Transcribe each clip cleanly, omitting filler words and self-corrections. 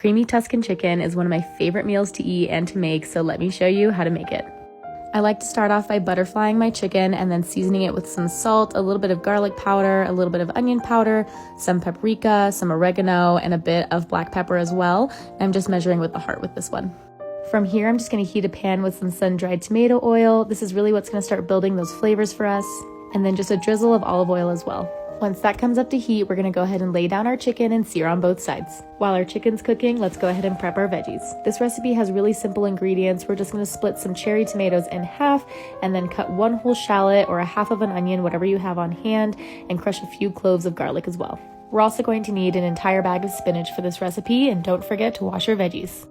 Creamy Tuscan chicken is one of my favorite meals to eat and to make, so let me show you how to make it. I like to start off by butterflying my chicken and then seasoning it with some salt, a little bit of garlic powder, a little bit of onion powder, some paprika, some oregano, and a bit of black pepper as well. I'm just measuring with the heart with this one. From here, I'm just going to heat a pan with some sun-dried tomato oil. This is really what's going to start building those flavors for us. And then just a drizzle of olive oil as well. Once that comes up to heat, we're going to go ahead and lay down our chicken and sear on both sides. While our chicken's cooking, let's go ahead and prep our veggies. This recipe has really simple ingredients. We're just going to split some cherry tomatoes in half and then cut one whole shallot or a half of an onion, whatever you have on hand, and crush a few cloves of garlic as well. We're also going to need an entire bag of spinach for this recipe, and don't forget to wash your veggies.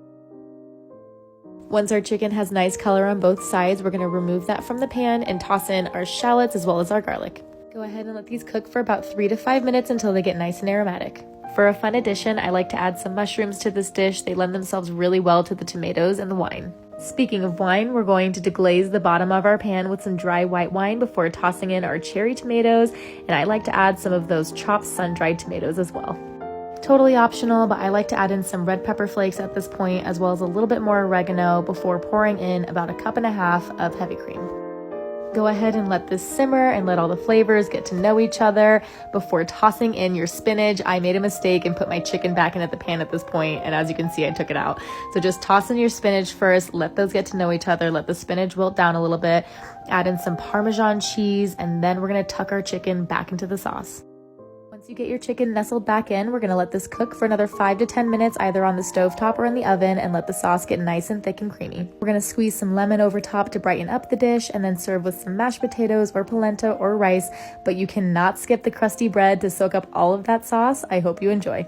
Once our chicken has nice color on both sides, we're going to remove that from the pan and toss in our shallots as well as our garlic. Go ahead and let these cook for about 3 to 5 minutes until they get nice and aromatic. For a fun addition, I like to add some mushrooms to this dish. They lend themselves really well to the tomatoes and the wine. Speaking of wine, we're going to deglaze the bottom of our pan with some dry white wine before tossing in our cherry tomatoes, and I like to add some of those chopped sun-dried tomatoes as well. Totally optional, but I like to add in some red pepper flakes at this point, as well as a little bit more oregano before pouring in about 1.5 cups of heavy cream. Go ahead and let this simmer and let all the flavors get to know each other before tossing in your spinach. I made a mistake and put my chicken back into the pan at this point, and as you can see, I took it out. So just toss in your spinach first, let those get to know each other, let the spinach wilt down a little bit, add in some Parmesan cheese, and then we're gonna tuck our chicken back into the sauce. Once you get your chicken nestled back in, we're gonna let this cook for another 5 to 10 minutes, either on the stovetop or in the oven, and let the sauce get nice and thick and creamy. We're gonna squeeze some lemon over top to brighten up the dish, and then serve with some mashed potatoes or polenta or rice, but you cannot skip the crusty bread to soak up all of that sauce. I hope you enjoy.